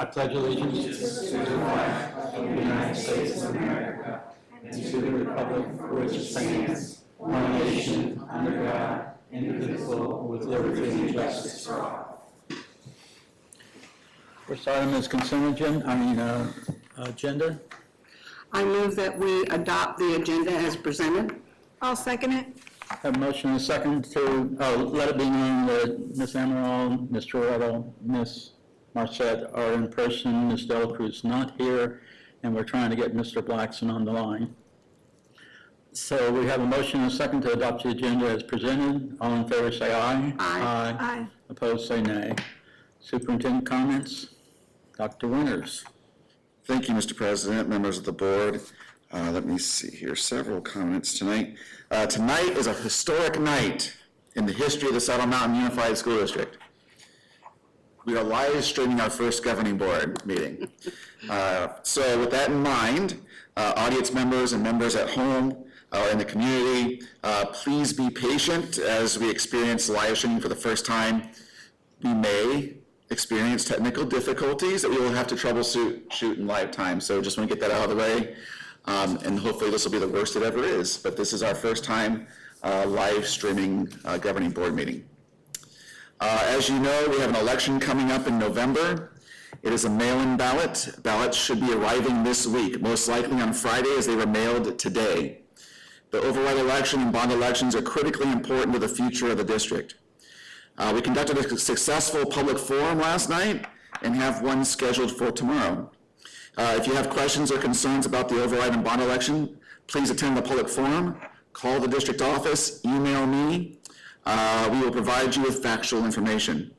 I pledge allegiance to the flag of the United States of America and to the republic for which it stands, one nation, under God, indivisible, with liberty and justice for all. First item is consent agenda. I move that we adopt the agenda as presented. I'll second it. Have a motion and a second to let it be known that Ms. Amaral, Ms. Toretto, Ms. Marchette are in person. Ms. Delacruz not here, and we're trying to get Mr. Blackson on the line. So we have a motion and a second to adopt the agenda as presented. All in favor say aye. Aye. Aye. Opposed say nay. Superintendent comments? Dr. Winters. Thank you, Mr. President, members of the board. Let me see here, several comments tonight. Tonight is a historic night in the history of the Saddle Mountain Unified School District. We are live streaming our first governing board meeting. So with that in mind, audience members and members at home or in the community, please be patient as we experience live streaming for the first time. We may experience technical difficulties that we will have to troubleshoot in live time. So just want to get that out of the way. And hopefully this will be the worst it ever is. But this is our first time live streaming governing board meeting. As you know, we have an election coming up in November. It is a mail-in ballot. Ballots should be arriving this week, most likely on Friday as they were mailed today. The override election and bond elections are critically important to the future of the district. We conducted a successful public forum last night and have one scheduled for tomorrow. If you have questions or concerns about the override and bond election, please attend the public forum, call the district office, email me. We will provide you with factual information.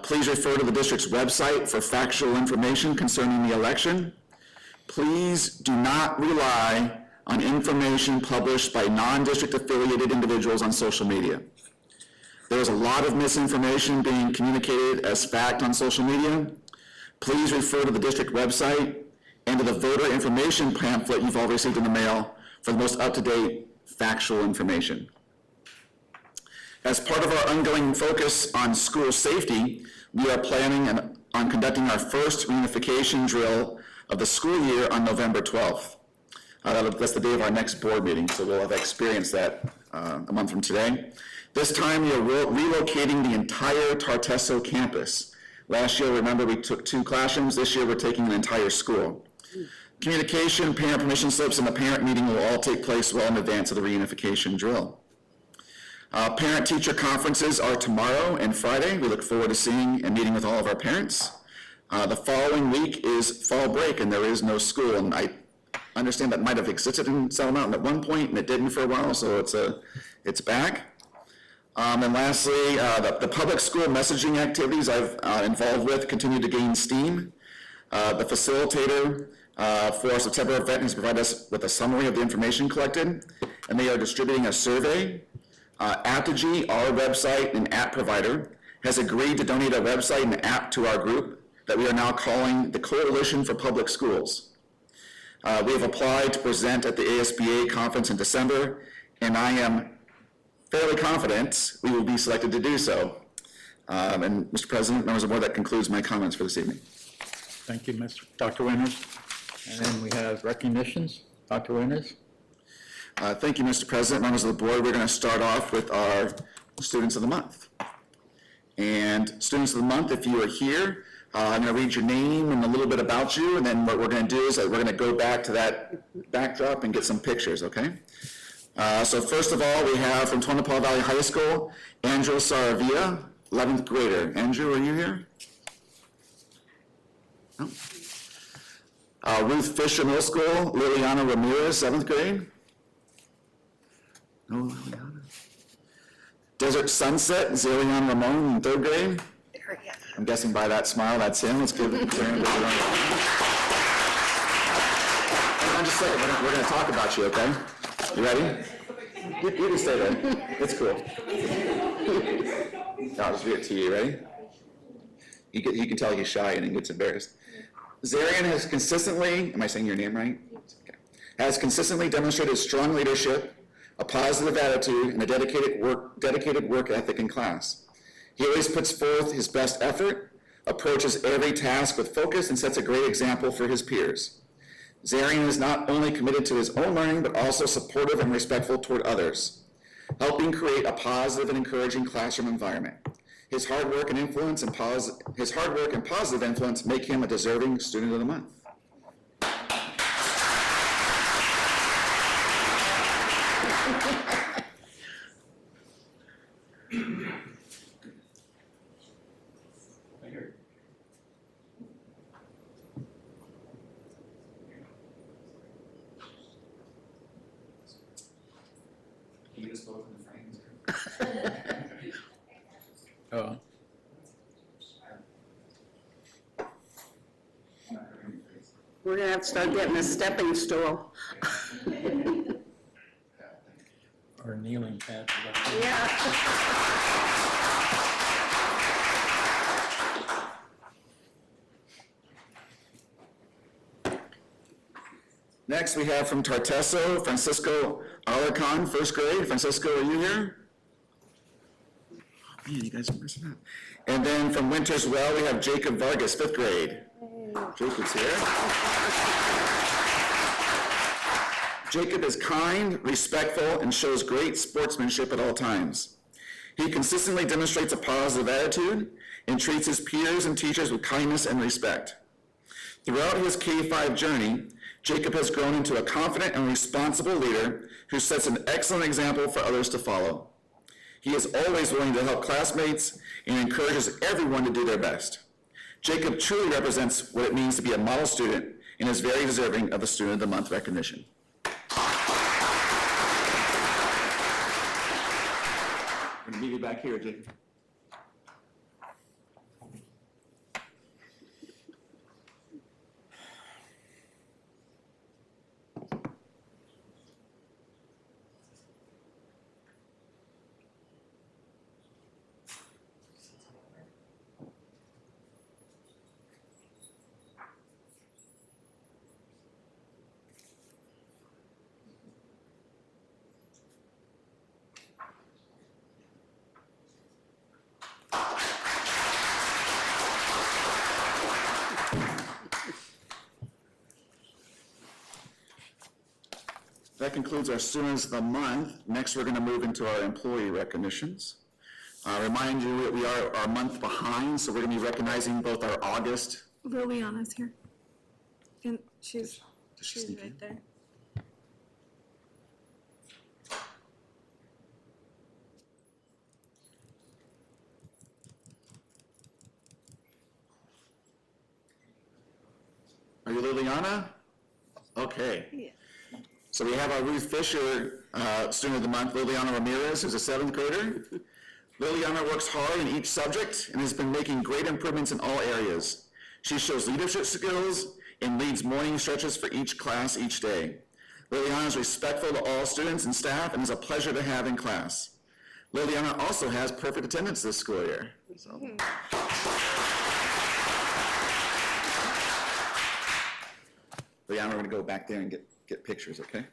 Please refer to the district's website for factual information concerning the election. Please do not rely on information published by non-district affiliated individuals on social media. There is a lot of misinformation being communicated as fact on social media. Please refer to the district website and to the voter information pamphlet you've all received in the mail for the most up-to-date factual information. As part of our ongoing focus on school safety, we are planning on conducting our first reunification drill of the school year on November 12th. That's the day of our next board meeting, so we'll have experienced that a month from today. This time we are relocating the entire Tartesso campus. Last year, remember, we took 2 classrooms. This year, we're taking an entire school. Communication, parent permission slips, and the parent meeting will all take place well in advance of the reunification drill. Parent-teacher conferences are tomorrow and Friday. We look forward to seeing and meeting with all of our parents. The following week is fall break, and there is no school. And I understand that might have existed in Saddle Mountain at one point, and it didn't for a while, so it's back. And lastly, the public school messaging activities I've involved with continue to gain steam. The facilitator for our September event has provided us with a summary of the information collected, and they are distributing a survey. Apogee, our website and app provider, has agreed to donate a website and app to our group that we are now calling the Coalition for Public Schools. We have applied to present at the ASBA conference in December, and I am fairly confident we will be selected to do so. And Mr. President, members of the board, that concludes my comments for this evening. Thank you, Dr. Winters. And then we have recognitions. Dr. Winters. Thank you, Mr. President, members of the board. We're going to start off with our Students of the Month. And Students of the Month, if you are here, I'm going to read your name and a little bit about you, and then what we're going to do is that we're going to go back to that backdrop and get some pictures, okay? So first of all, we have from Tonopah Valley High School, Andrew Saravia, 11th grader. Andrew, are you here? No. Ruth Fisher Middle School, Liliana Ramirez, 7th grade. No, Liliana. Desert Sunset, Zillian Ramon, in 3rd grade. There he is. I'm guessing by that smile, that's him. Let's give him a round. I'm just saying, we're going to talk about you, okay? You ready? You can stay there. It's cool. I'll just read it to you. Ready? You can tell he's shy and he gets embarrassed. Zarian has consistently, am I saying your name right? Okay. Has consistently demonstrated strong leadership, a positive attitude, and a dedicated work ethic in class. He always puts forth his best effort, approaches every task with focus, and sets a great example for his peers. Zarian is not only committed to his own learning, but also supportive and respectful toward others, helping create a positive and encouraging classroom environment. His hard work and positive influence make him a deserving Student of the Month. Oh, We're gonna have to start getting a stepping stool. or kneeling pad. Yeah. Next, we have from Tartesso, Francisco Alarcon, first grade. Francisco, are you here? Oh, man, you guys are messing up. And then from Winters Well, we have Jacob Vargas, fifth grade. Jacob's here. Jacob is kind, respectful, and shows great sportsmanship at all times. He consistently demonstrates a positive attitude and treats his peers and teachers with kindness and respect. Throughout his K-5 journey, Jacob has grown into a confident and responsible leader who sets an excellent example for others to follow. He is always willing to help classmates and encourages everyone to do their best. Jacob truly represents what it means to be a model student and is very deserving of a Student of the Month recognition. I'm going to meet you back here, Jacob. That concludes our Students of the Month. Next, we're going to move into our employee recognitions. Remind you that we are a month behind, so we're going to be recognizing both our August. Liliana's here. And she's sneak in? right there. Are you Liliana? Okay. Yeah. So we have our Ruth Fisher Student of the Month, Liliana Ramirez, who's a 7th grader. Liliana works hard in each subject and has been making great improvements in all areas. She shows leadership skills and leads morning stretches for each class each day. Liliana is respectful to all students and staff and is a pleasure to have in class. Liliana also has perfect attendance this school year. So. Liliana, we're going to go back there and get pictures, okay?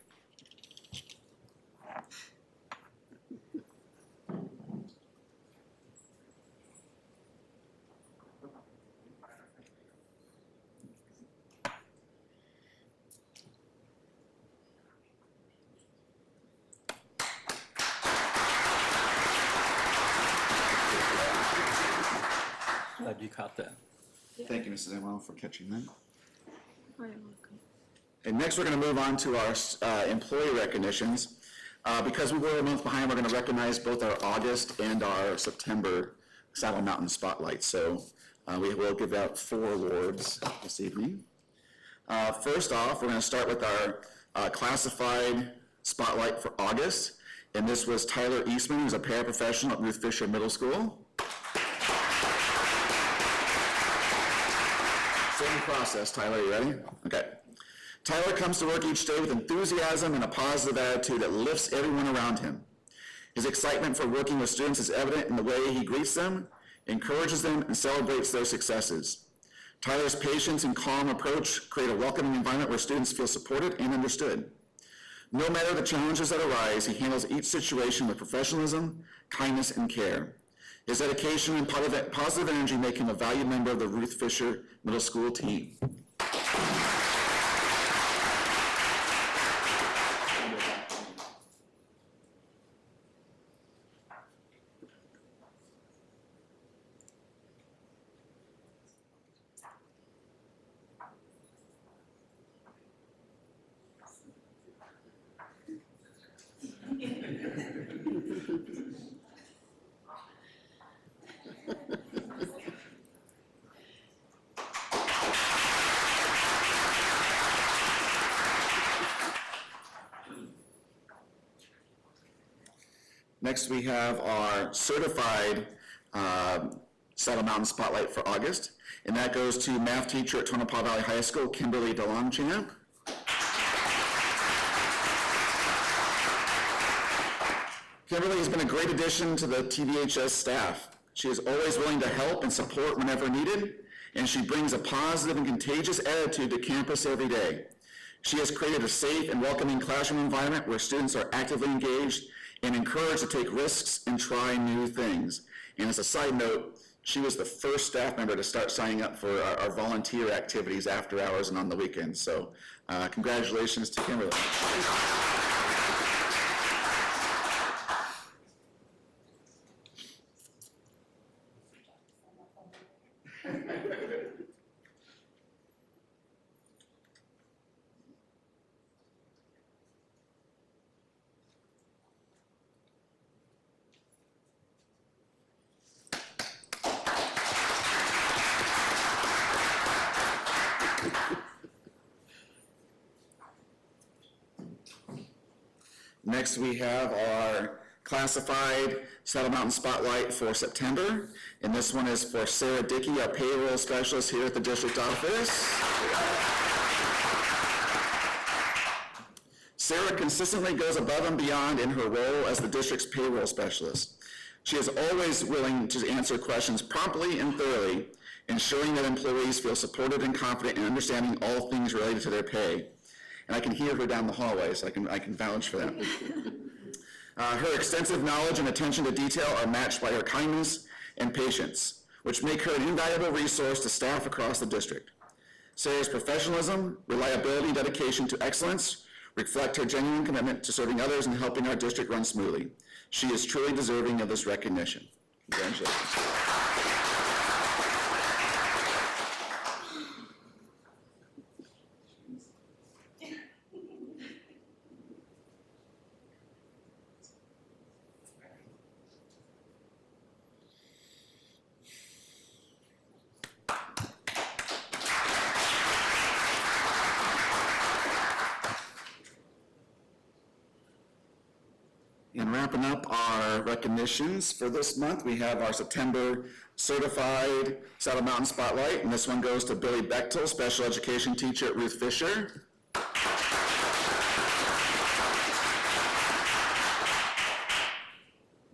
Glad you caught that. Thank you, Mrs. Amwell, for catching that. I am welcome. And next, we're going to move on to our employee recognitions. Because we were a month behind, we're going to recognize both our August and our September Saddle Mountain Spotlight. So we will give out 4 awards this evening. First off, we're going to start with our classified spotlight for August. And this was Tyler Eastman, who's a paraprofessional at Ruth Fisher Middle School. Same process, Tyler, you ready? Okay. Tyler comes to work each day with enthusiasm and a positive attitude that lifts everyone around him. His excitement for working with students is evident in the way he greets them, encourages them, and celebrates their successes. Tyler's patience and calm approach create a welcoming environment where students feel supported and understood. No matter the challenges that arise, he handles each situation with professionalism, kindness, and care. His dedication and positive energy make him a valued member of the Ruth Fisher Middle School team. Next, we have our certified Saddle Mountain Spotlight for August, and that goes to math teacher at Tonopah Valley High School, Kimberly DeLongchamp. Kimberly has been a great addition to the TVHS staff. She is always willing to help and support whenever needed, and she brings a positive and contagious attitude to campus every day. She has created a safe and welcoming classroom environment where students are actively engaged and encouraged to take risks and try new things. And as a side note, she was the first staff member to start signing up for our volunteer activities after hours and on the weekends. So congratulations to Kimberly. Next, we have our classified Saddle Mountain Spotlight for September, and this one is for Sarah Dickey, our payroll specialist here at the district office. Sarah consistently goes above and beyond in her role as the district's payroll specialist. She is always willing to answer questions promptly and thoroughly, ensuring that employees feel supported and confident in understanding all things related to their pay. And I can hear her down the hallway, so I can vouch for that. Her extensive knowledge and attention to detail are matched by her kindness and patience, which make her an invaluable resource to staff across the district. Sarah's professionalism, reliability, and dedication to excellence reflect her genuine commitment to serving others and helping our district run smoothly. She is truly deserving of this recognition. Congratulations. And wrapping up our recognitions for this month, we have our September Certified Saddle Mountain Spotlight, and this one goes to Billy Bechtel, special education teacher at Ruth Fisher.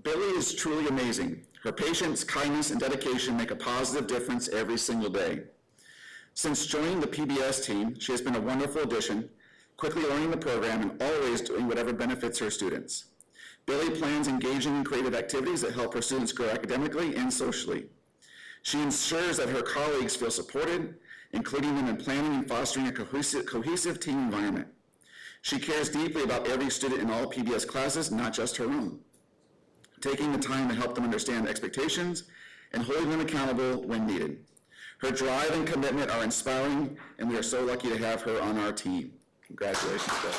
Billy is truly amazing. Her patience, kindness, and dedication make a positive difference every single day. Since joining the PBS team, she has been a wonderful addition, quickly learning the program and always doing whatever benefits her students. Billy plans engaging and creative activities that help her students grow academically and socially. She ensures that her colleagues feel supported, including them in planning and fostering a cohesive team environment. She cares deeply about every student in all PBS classes, not just her own, taking the time to help them understand expectations and holding them accountable when needed. Her drive and commitment are inspiring, and we are so lucky to have her on our team. Congratulations, Billy.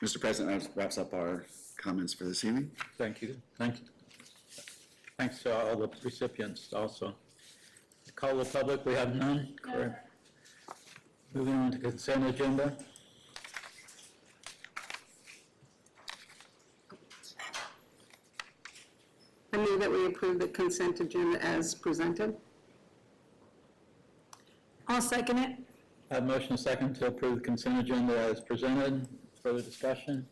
Mr. President, that wraps up our comments for this evening. Thank you. Thank you. Thanks to all the recipients also. Call the public, we have none. Correct. Moving on to consent agenda. I move that we approve the consent agenda as presented. I'll second it. I have motion and second to approve the consent agenda as presented. Further discussion?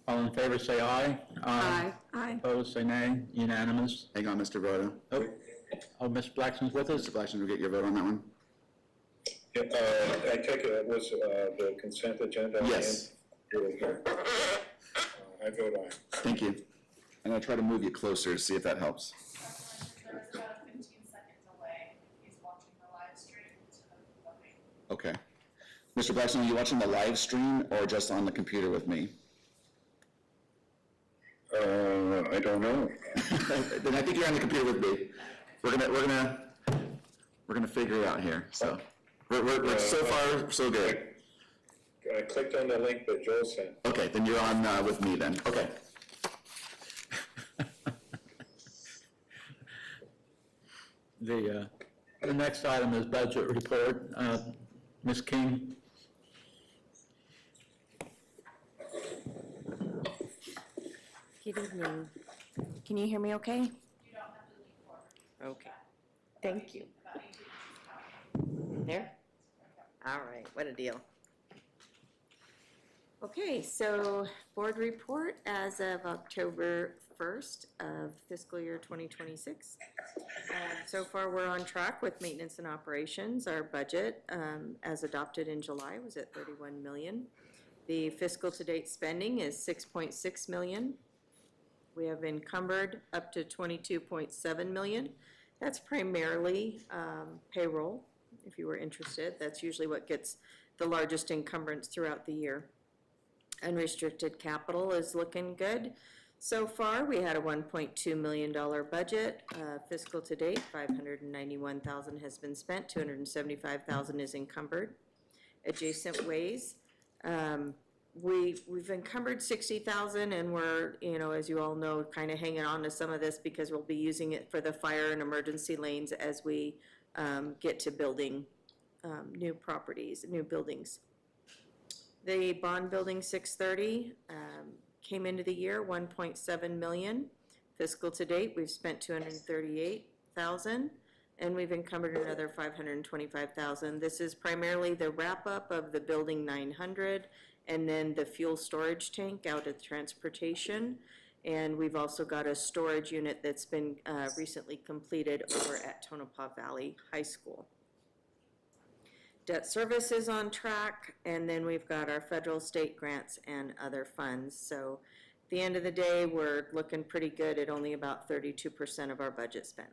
All in favor, say aye. Aye. Aye. Opposed, say nay. Unanimous. Hang on, Mr. Voda. Oh, Mr. Blackson's with us? Mr. Blackson, will get your vote on that one? I take it was the consent agenda? Yes. And I vote aye. Thank you. I'm gonna try to move you closer to see if that helps. There's about 15 seconds away. He's watching the live stream instead of voting. Okay. Mr. Blackson, are you watching the live stream or just on the computer with me? I don't know. Then I think you're on the computer with me. We're gonna figure it out here, so. We're so far, so good. I clicked on the link that Joel sent. Okay, then you're on with me then, okay. The next item is budget report. Ms. King? Good evening. Can you hear me okay? You don't have to lean forward. Okay. Thank you. About 18 There? All right, what a deal. Okay, so board report as of October 1st of fiscal year 2026. So far, we're on track with maintenance and operations. Our budget, as adopted in July, was at 31 million. The fiscal to date spending is 6.6 million. We have encumbered up to 22.7 million. That's primarily payroll, if you were interested. That's usually what gets the largest encumbrance throughout the year. Unrestricted capital is looking good. So far, we had a $1.2 million budget. Fiscal to date, $591,000 has been spent, $275,000 is encumbered. Adjacent ways, we've encumbered $60,000, and we're, as you all know, kind of hanging on to some of this because we'll be using it for the fire and emergency lanes as we get to building new properties, new buildings. The bond building 630 came into the year 1.7 million. Fiscal to date, we've spent 238,000, and we've encumbered another 525,000. This is primarily the wrap up of the building 900, and then the fuel storage tank out at transportation. And we've also got a storage unit that's been recently completed over at Tonopah Valley High School. Debt service is on track, and then we've got our federal, state grants and other funds. So at the end of the day, we're looking pretty good at only about 32% of our budget spent.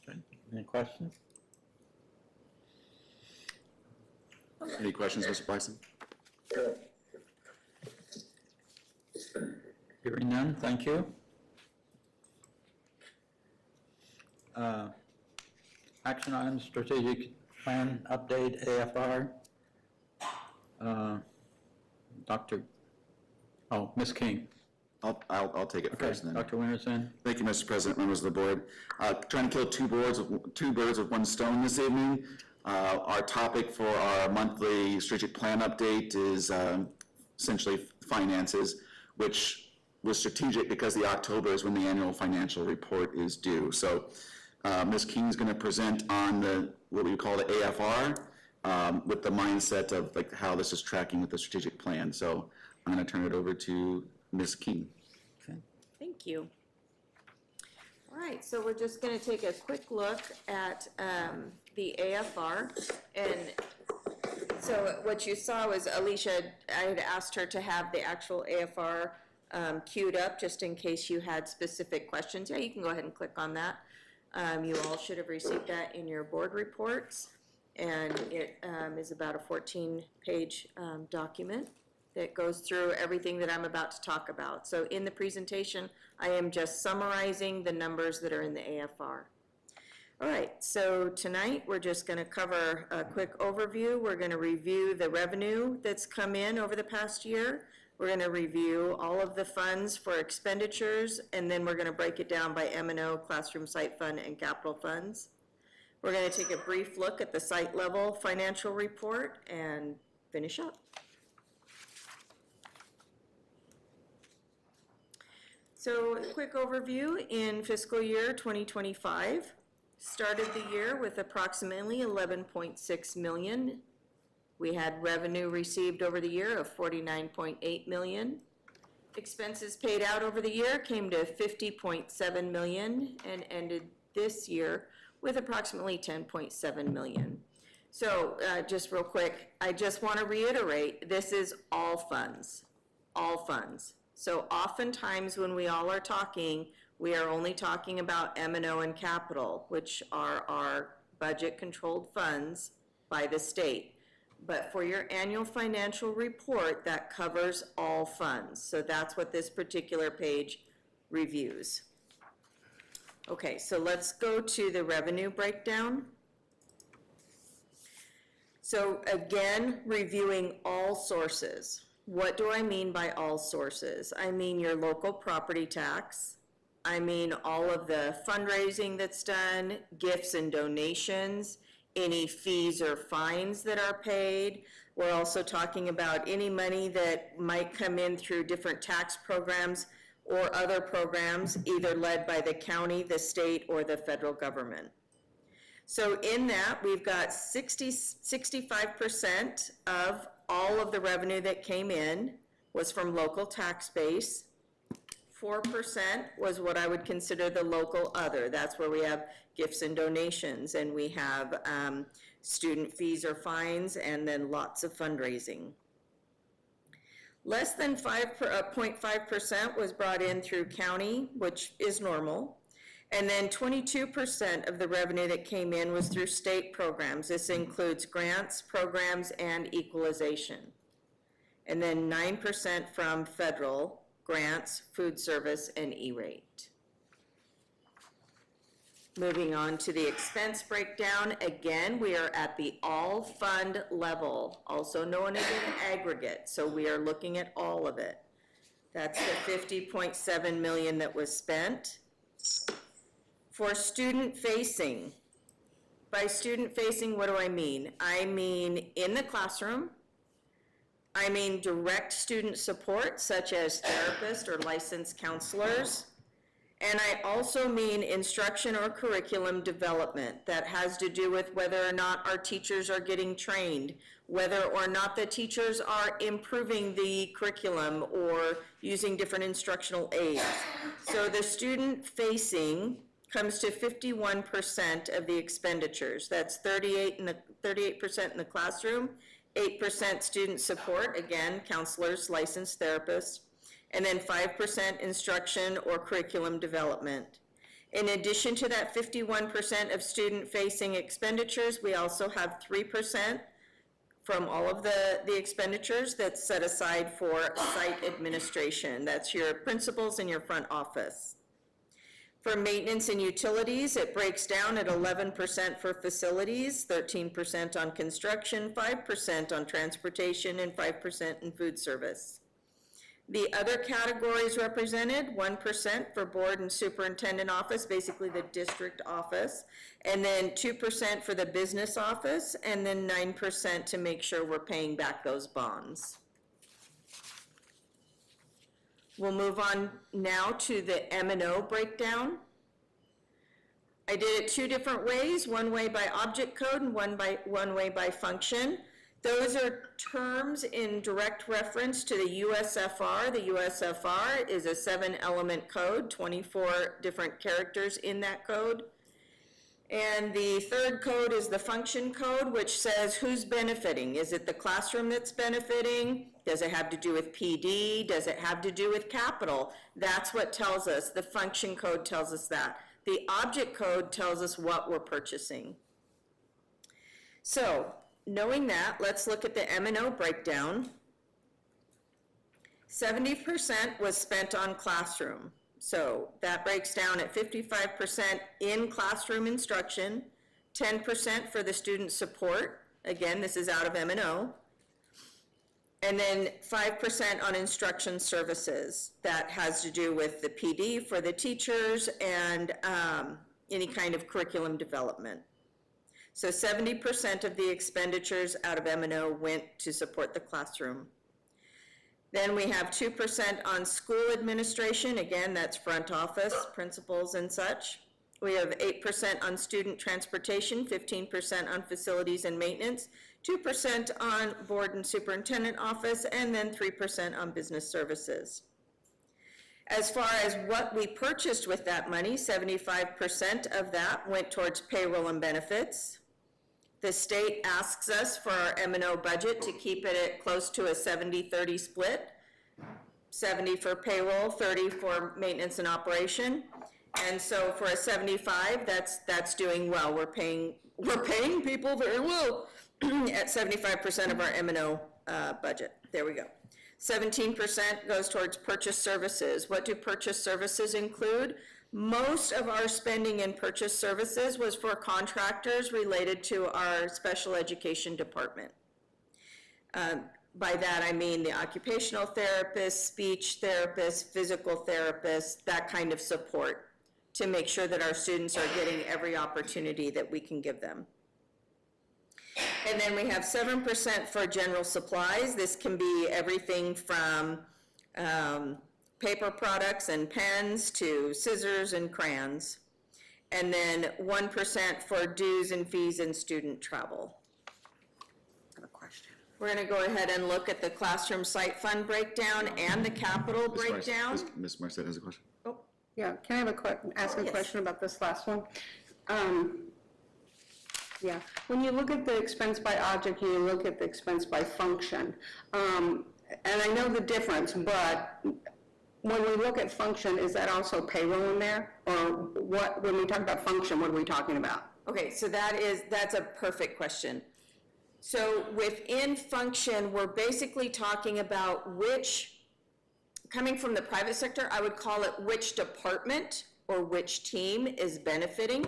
Okay. Any questions? Any questions, Mr. Blackson? Hearing none, thank you. Action items, strategic plan update, AFR. Ms. King. I'll take it Okay, first then. Dr. Winterson. Thank you, Mr. President, members of the board. Trying to kill two birds with one stone this evening. Our topic for our monthly strategic plan update is essentially finances, which was strategic because the October is when the annual financial report is due. So Ms. King is going to present on what we call the AFR with the mindset of like how this is tracking with the strategic plan. So I'm going to turn it over to Ms. King. Thank you. All right, so we're just going to take a quick look at the AFR. And so what you saw was Alicia, I had asked her to have the actual AFR queued up just in case you had specific questions. Yeah, you can go ahead and click on that. You all should have received that in your board reports. And it is about a 14-page document that goes through everything that I'm about to talk about. So in the presentation, I am just summarizing the numbers that are in the AFR. All right, so tonight we're just going to cover a quick overview. We're going to review the revenue that's come in over the past year. We're going to review all of the funds for expenditures, and then we're going to break it down by M&O, classroom site fund, and capital funds. We're going to take a brief look at the site level financial report and finish up. So a quick overview in fiscal year 2025. Started the year with approximately 11.6 million. We had revenue received over the year of 49.8 million. Expenses paid out over the year came to 50.7 million and ended this year with approximately 10.7 million. So just real quick, I just want to reiterate, this is all funds, all funds. So oftentimes when we all are talking, we are only talking about M&O and capital, which are our budget-controlled funds by the state. But for your annual financial report, that covers all funds. So that's what this particular page reviews. Okay, so let's go to the revenue breakdown. So again, reviewing all sources. What do I mean by all sources? I mean your local property tax. I mean all of the fundraising that's done, gifts and donations, any fees or fines that are paid. We're also talking about any money that might come in through different tax programs or other programs, either led by the county, the state, or the federal government. So in that, we've got 65% of all of the revenue that came in was from local tax base. 4% was what I would consider the local other. That's where we have gifts and donations, and we have student fees or fines, and then lots of fundraising. Less than 0.5% was brought in through county, which is normal. And then 22% of the revenue that came in was through state programs. This includes grants, programs, and equalization. And then 9% from federal grants, food service, and E-rate. Moving on to the expense breakdown, again, we are at the all fund level, also known as an aggregate, so we are looking at all of it. That's the 50.7 million that was spent. For student facing, by student facing, what do I mean? I mean in the classroom, I mean direct student support, such as therapists or licensed counselors. And I also mean instruction or curriculum development that has to do with whether or not our teachers are getting trained, whether or not the teachers are improving the curriculum or using different instructional aids. So the student facing comes to 51% of the expenditures. That's 38% in the classroom, 8% student support, again, counselors, licensed therapists, and then 5% instruction or curriculum development. In addition to that 51% of student-facing expenditures, we also have 3% from all of the expenditures that's set aside for site administration. That's your principals and your front office. For maintenance and utilities, it breaks down at 11% for facilities, 13% on construction, 5% on transportation, and 5% in food service. The other categories represented, 1% for board and superintendent office, basically the district office, and then 2% for the business office, and then 9% to make sure we're paying back those bonds. We'll move on now to the M&O breakdown. I did it two different ways, one way by object code and one way by function. Those are terms in direct reference to the USFR. The USFR is a 7-element code, 24 different characters in that code. And the third code is the function code, which says who's benefiting. Is it the classroom that's benefiting? Does it have to do with PD? Does it have to do with capital? That's what tells us. The function code tells us that. The object code tells us what we're purchasing. So, knowing that, let's look at the M&O breakdown. 70% was spent on classroom. So that breaks down at 55% in classroom instruction, 10% for the student support. Again, this is out of M&O. And then 5% on instruction services. That has to do with the PD for the teachers and any kind of curriculum development. So 70% of the expenditures out of M&O went to support the classroom. Then we have 2% on school administration, again, that's front office, principals and such. We have 8% on student transportation, 15% on facilities and maintenance, 2% on board and superintendent office, and then 3% on business services. As far as what we purchased with that money, 75% of that went towards payroll and benefits. The state asks us for our M&O budget to keep it at close to a 70-30 split. 70 for payroll, 30 for maintenance and operation. And so for a 75, that's doing well. We're paying people very well at 75% of our M&O budget. There we go. 17% goes towards purchase services. What do purchase services include? Most of our spending in purchase services was for contractors related to our special education department. By that I mean the occupational therapist, speech therapist, physical therapist, that kind of support to make sure that our students are getting every opportunity that we can give them. And then we have 7% for general supplies. This can be everything from paper products and pens to scissors and crayons. And then 1% for dues and fees and student travel. I have a question. We're gonna go ahead and look at the classroom site fund breakdown and the capital breakdown. Ms. Marcet has a question. Yeah, can I have ask a yes. question about this last one? Yeah, when you look at the expense by object and you look at the expense by function, and I know the difference, but when we look at function, is that also payroll in there? Or what, when we talk about function, what are we talking about? Okay, so that's a perfect question. So within function, we're basically talking about coming from the private sector, I would call it which department or which team is benefiting.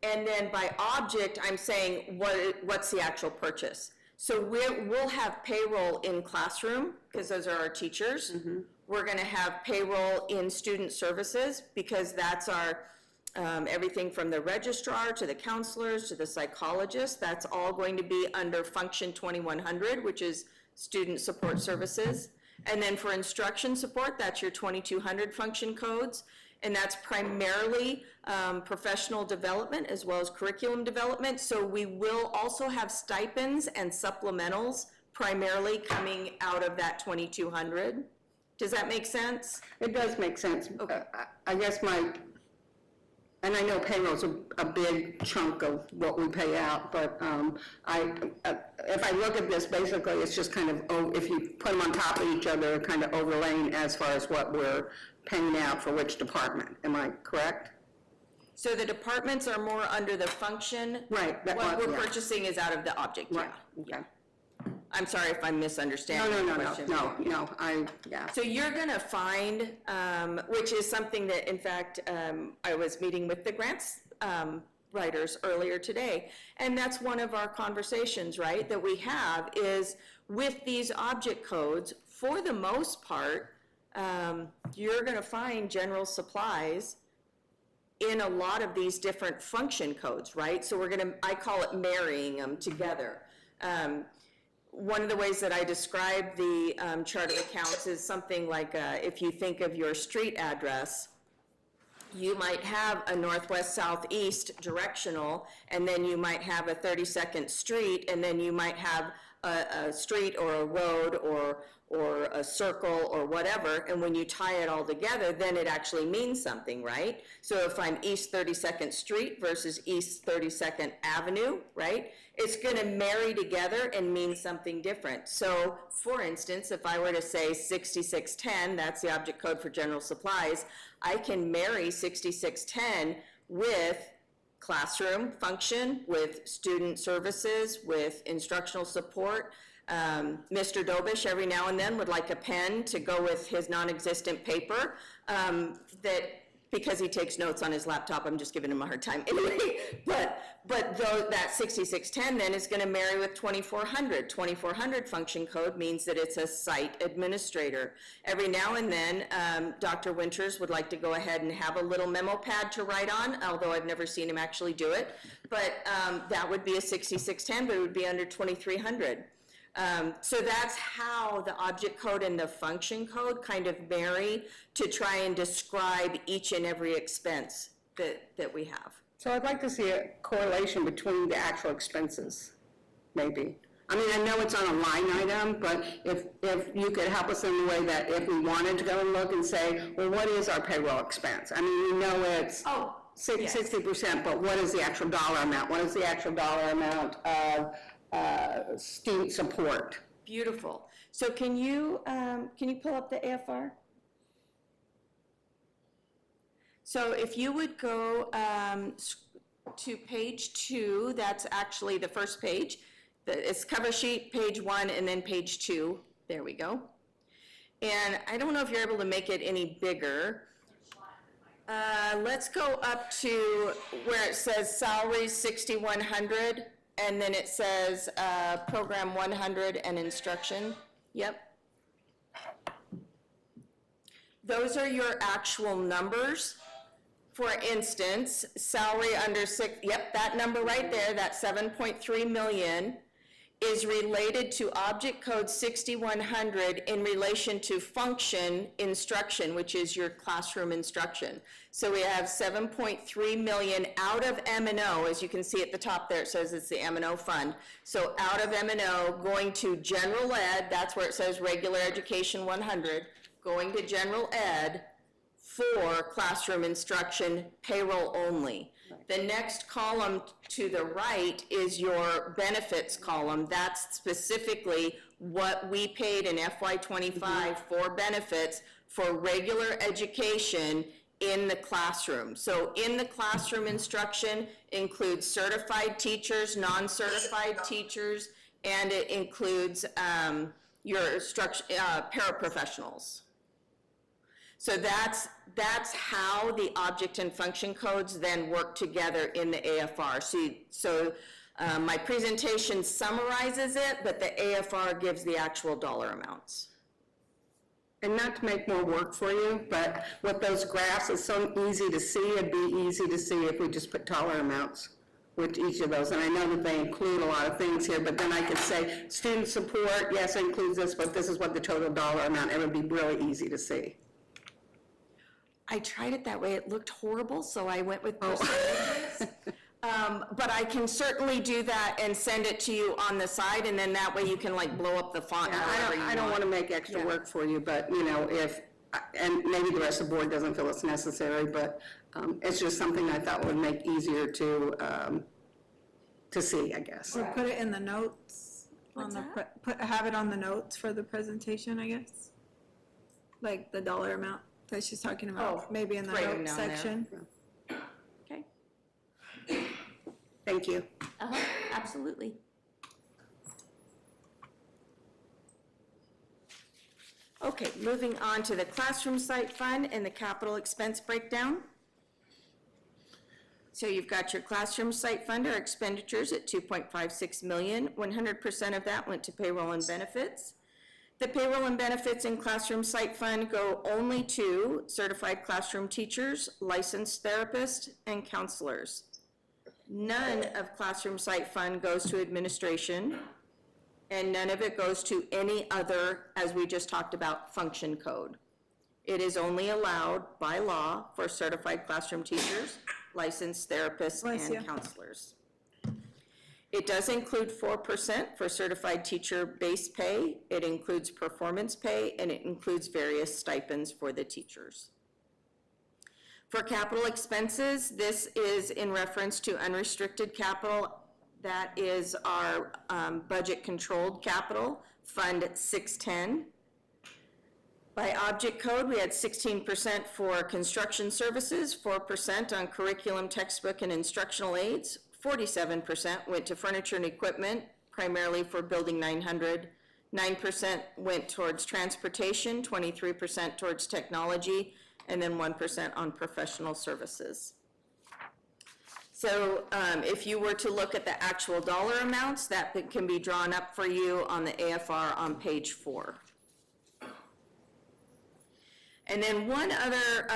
And then by object, I'm saying what's the actual purchase. So we'll have payroll in classroom, because those are our teachers. Mm-hmm. We're gonna have payroll in student services, because that's our, everything from the registrar to the counselors to the psychologists, that's all going to be under function 2100, which is student support services. And then for instruction support, that's your 2200 function codes. And that's primarily professional development as well as curriculum development. So we will also have stipends and supplementals primarily coming out of that 2200. Does that make sense? It does make sense. Okay. I guess and I know payroll's a big chunk of what we pay out, but if I look at this, basically it's just kind of, if you put them on top of each other, kind of overlaying as far as what we're paying out for which department. Am I correct? So the departments are more under the function. Right. What we're yeah. purchasing is out of the object, yeah. Right, okay. I'm sorry if I'm misunderstanding the question. No, yeah. So you're gonna find, which is something that, in fact, I was meeting with the grants writers earlier today, and that's one of our conversations, right, that we have is with these object codes, for the most part, you're gonna find general supplies in a lot of these different function codes, right? So I call it marrying them together. One of the ways that I describe the chart of accounts is something like if you think of your street address, you might have a northwest, southeast directional, and then you might have a 32nd street, and then you might have a street or a road or a circle or whatever, and when you tie it all together, then it actually means something, right? So if I'm East 32nd Street versus East 32nd Avenue, right? It's gonna marry together and mean something different. So for instance, if I were to say 6610, that's the object code for general supplies, I can marry 6610 with classroom function, with student services, with instructional support. Mr. Dobish every now and then would like a pen to go with his non-existent paper, because he takes notes on his laptop. I'm just giving him a hard time anyway. But though that 6610 then is gonna marry with 2400. 2400 function code means that it's a site administrator. Every now and then, Dr. Winters would like to go ahead and have a little memo pad to write on, although I've never seen him actually do it. But that would be a 6610, but it would be under 2300. So that's how the object code and the function code kind of marry to try and describe each and every expense that we have. So I'd like to see a correlation between the actual expenses, maybe. I mean, I know it's on a line item, but if you could help us in the way that if we wanted to go and look and say, well, what is our payroll expense? I mean, we know it's Oh, yes. 60%, but what is the actual dollar amount? What is the actual dollar amount of student support? Beautiful. So can you pull up the AFR? So if you would go to page 2, that's actually the first page. It's cover sheet, page 1, and then page 2. There we go. And I don't know if you're able to make it any bigger. Let's go up to where it says salaries 6,100, and then it says program 100 and instruction. Yep. Those are your actual numbers. For instance, salary under that number right there, that 7.3 million, is related to object code 6100 in relation to function instruction, which is your classroom instruction. So we have 7.3 million out of M&O, as you can see at the top there, it says it's the M&O fund. So out of M&O going to general ed, that's where it says regular education 100, going to general ed for classroom instruction, payroll only. The next column to the right is your benefits column. That's specifically what we paid in FY25 for benefits for regular education in the classroom. So in the classroom instruction includes certified teachers, non-certified teachers, and it includes your paraprofessionals. So that's how the object and function codes then work together in the AFR. So my presentation summarizes it, but the AFR gives the actual dollar amounts. And not to make more work for you, but with those graphs, it's so easy to see. It'd be easy to see if we just put dollar amounts with each of those. And I know that they include a lot of things here, but then I could say student support, yes, it includes this, but this is what the total dollar amount, it would be really easy to see. I tried it that way. It looked horrible, so I went with percentages. But I can certainly do that and send it to you on the side, and then that way you can like blow up the font however you want. I don't want to make extra work for you, but you know, and maybe the rest of the board doesn't feel it's necessary, but it's just something I thought would make easier to see, I guess. Or put it in the notes. What's Have it on the notes for the presentation, I guess. Like the dollar amount that she's talking about, maybe in the write 'em notes down there. section. Okay. Thank you. Absolutely. Okay, moving on to the classroom site fund and the capital expense breakdown. So you've got your classroom site fund or expenditures at 2.56 million. 100% of that went to payroll and benefits. The payroll and benefits in classroom site fund go only to certified classroom teachers, licensed therapists, and counselors. None of classroom site fund goes to administration, and none of it goes to any other, as we just talked about, function code. It is only allowed by law for certified classroom teachers, licensed therapists, and counselors. It does include 4% for certified teacher base pay. It includes performance pay, and it includes various stipends for the teachers. For capital expenses, this is in reference to unrestricted capital. That is our budget-controlled capital, Fund 610. By object code, we had 16% for construction services, 4% on curriculum, textbook, and instructional aids. 47% went to furniture and equipment, primarily for Building 900. 9% went towards transportation, 23% towards technology, and then 1% on professional services. So if you were to look at the actual dollar amounts, that can be drawn up for you on the AFR on page 4. And then one other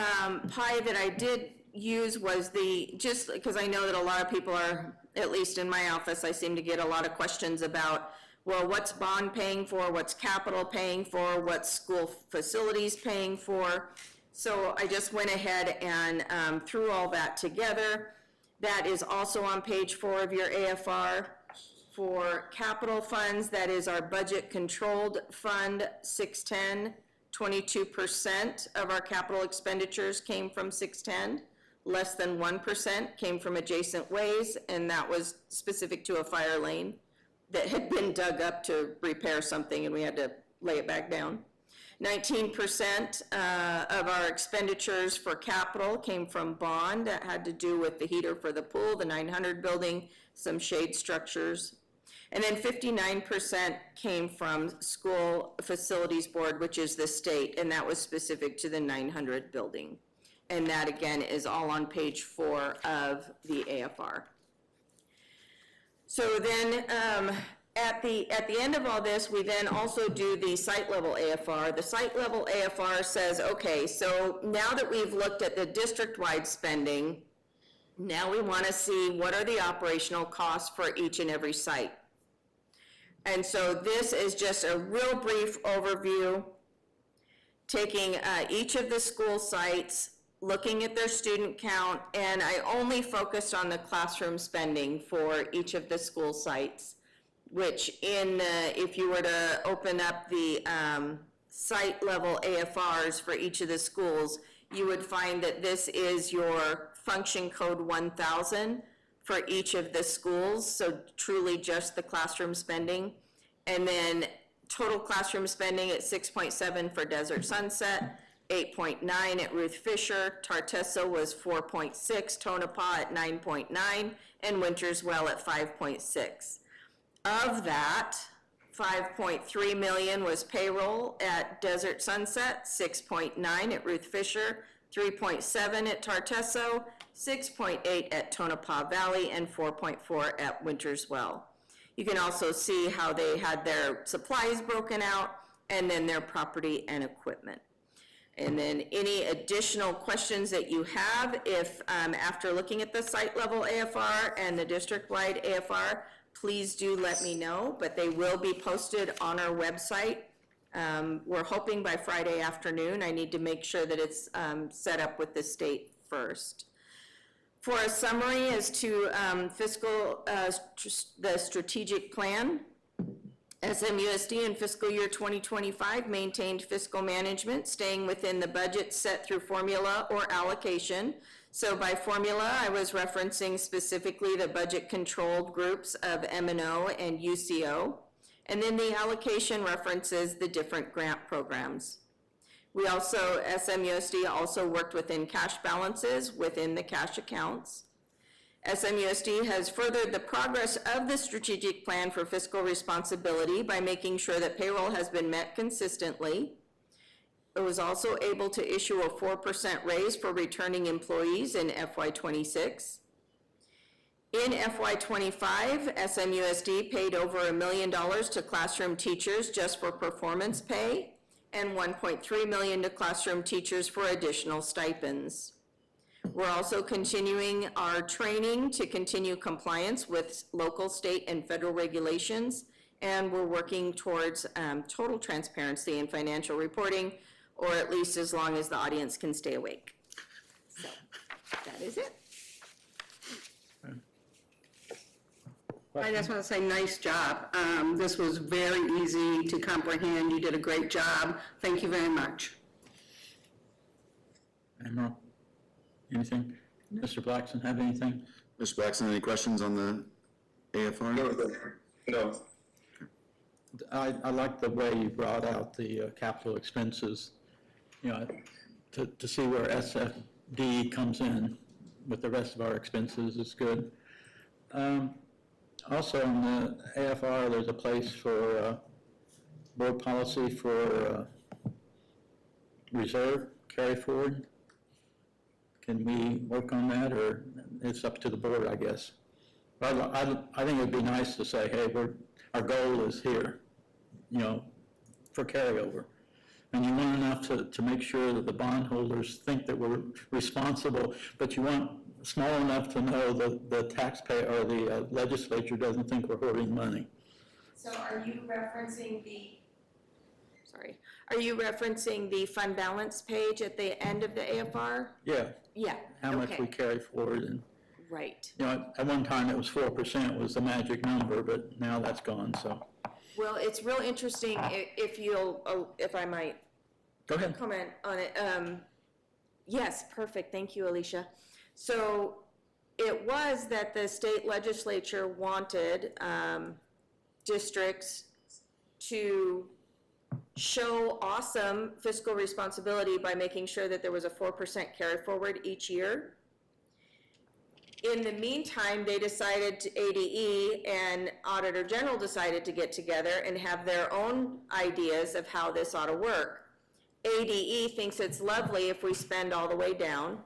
pie that I did use was just because I know that a lot of people are, at least in my office, I seem to get a lot of questions about, well, what's bond paying for, what's capital paying for, what's school facilities paying for? So I just went ahead and threw all that together. That is also on page 4 of your AFR. For capital funds, that is our budget controlled fund, 610. 22% of our capital expenditures came from 610. Less than 1% came from adjacent ways, and that was specific to a fire lane that had been dug up to repair something and we had to lay it back down. 19% of our expenditures for capital came from bond. That had to do with the heater for the pool, the 900 building, some shade structures. And then 59% came from school facilities board, which is the state, and that was specific to the 900 building. And that again is all on page 4 of the AFR. So then at the end of all this, we then also do the site level AFR. The site level AFR says, okay, so now that we've looked at the district-wide spending, now we want to see what are the operational costs for each and every site. And so this is just a real brief overview, taking each of the school sites, looking at their student count, and I only focused on the classroom spending for each of the school sites, which if you were to open up the site level AFRs for each of the schools, you would find that this is your function code 1000 for each of the schools, so truly just the classroom spending. And then total classroom spending at 6.7 for Desert Sunset, 8.9 at Ruth Fisher, Tartessa was 4.6, Tonopah at 9.9, and Winterswell at 5.6. Of that, 5.3 million was payroll at Desert Sunset, 6.9 at Ruth Fisher, 3.7 at Tartesso, 6.8 at Tonopah Valley, and 4.4 at Winterswell. You can also see how they had their supplies broken out, and then their property and equipment. And then any additional questions that you have, if after looking at the site level AFR and the district-wide AFR, please do let me know, but they will be posted on our website. We're hoping by Friday afternoon. I need to make sure that it's set up with the state first. For a summary as to the strategic plan, SMUSD in fiscal year 2025 maintained fiscal management, staying within the budget set through formula or allocation. So by formula, I was referencing specifically the budget controlled groups of M&O and UCO. And then the allocation references the different grant programs. We also, SMUSD also worked within cash balances within the cash accounts. SMUSD has furthered the progress of the strategic plan for fiscal responsibility by making sure that payroll has been met consistently. It was also able to issue a 4% raise for returning employees in FY26. In FY25, SMUSD paid over $1 million to classroom teachers just for performance pay, and $1.3 million to classroom teachers for additional stipends. We're also continuing our training to continue compliance with local, state, and federal regulations, and we're working towards total transparency in financial reporting, or at least as long as the audience can stay awake. So, that is it. I just want to say, nice job. This was very easy to comprehend. You did a great job. Thank you very much. Emerald, anything? Mr. Blackson, have anything? Mr. Blackson, any questions on the AFR? No. I like the way you brought out the capital expenses, you know, to see where SFD comes in with the rest of our expenses is good. Also in the AFR, there's a place for board policy for reserve carry forward. Can we work on that, or it's up to the board, I guess? But I think it'd be nice to say, hey, our goal is here, you know, for carryover. And you want enough to make sure that the bondholders think that we're responsible, but you want small enough to know that the taxpayer or the legislature doesn't think we're hoarding money. So are you referencing the, are you referencing the fund balance page at the end of the AFR? Yeah, Yeah, how much we okay, carry forward, and, right. you know, at one time it was 4% was the magic number, but now that's gone, so. Well, it's real interesting, if you'll, if I might Go ahead. comment on it. Yes, perfect, thank you, Alicia. So it was that the state legislature wanted districts to show awesome fiscal responsibility by making sure that there was a 4% carry forward each year. In the meantime, they decided to, ADE and Auditor General decided to get together and have their own ideas of how this ought to work. ADE thinks it's lovely if we spend all the way down.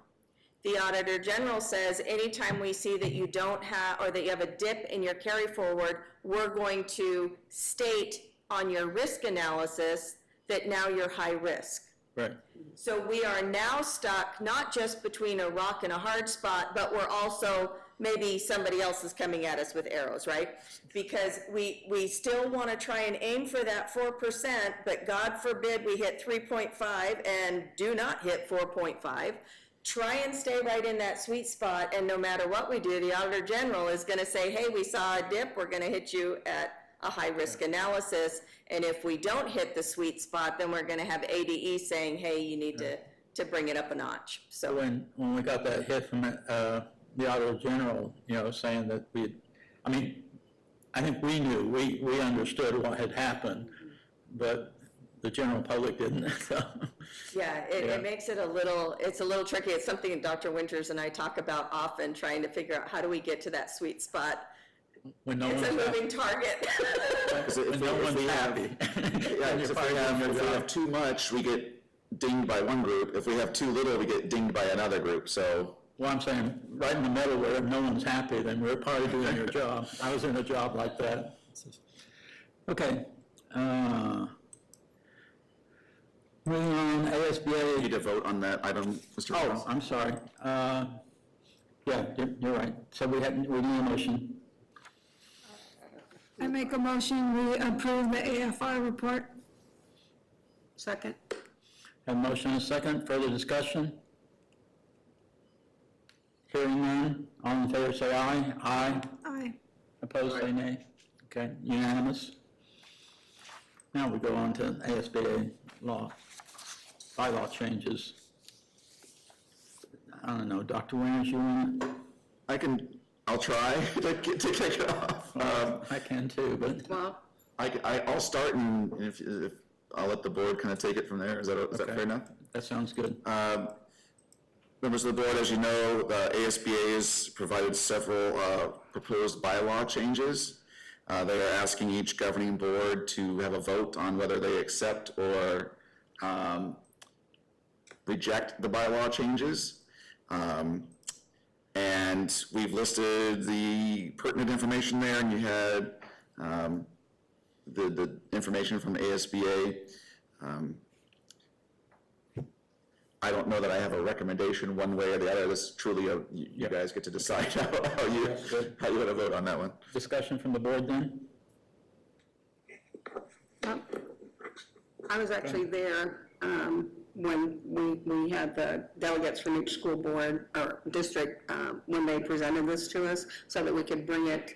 The Auditor General says anytime we see that you don't have, or that you have a dip in your carry forward, we're going to state on your risk analysis that now you're high risk. Right. So we are now stuck not just between a rock and a hard spot, but we're also, maybe somebody else is coming at us with arrows, right? Because we still want to try and aim for that 4%, but God forbid we hit 3.5 and do not hit 4.5. Try and stay right in that sweet spot, and no matter what we do, the Auditor General is going to say, hey, we saw a dip, we're going to hit you at a high-risk analysis, and if we don't hit the sweet spot, then we're going to have ADE saying, hey, you need to bring it up a notch. So When we got that hit from the Auditor General, you know, saying that I think we knew, we understood what had happened, but the general public didn't, so. yeah, it makes it it's a little tricky. It's something that Dr. Winters and I talk about often, trying to figure out how do we get to that sweet spot. When no It's a one's moving target. When no one's happy. Yeah, if we have too much, we get dinged by one group. If we have too little, we get dinged by another group, so. Well, I'm saying, right in the middle where no one's happy, then we're probably doing your job. I was in a job like that. Okay. Moving on, We ASBA. need to vote on that item, Mr. Oh, President. I'm sorry. Yeah, you're right. So we need a motion. I make a motion, we approve the AFR report. Second? Have a motion and a second. Further discussion? Hearing none. All in favor say aye. Aye. Aye. Opposed, say nay. Okay, unanimous. Now we go on to ASBA bylaw changes. I don't know, Dr. Winters, you want I'll try to kick it off. I can too, but, Well, I'll start, and if I'll let the board kind of take it from there. Is that Okay. fair enough? that sounds good. Members of the board, as you know, the ASBA has provided several proposed bylaw changes. They are asking each governing board to have a vote on whether they accept or reject the bylaw changes. And we've listed the pertinent information there, and you had the information from ASBA. I don't know that I have a recommendation one way or the other. This is truly you guys get to decide how you want to vote on that one. Discussion from the board then? I was actually there when we had the delegates from each school board or district when they presented this to us so that we could bring it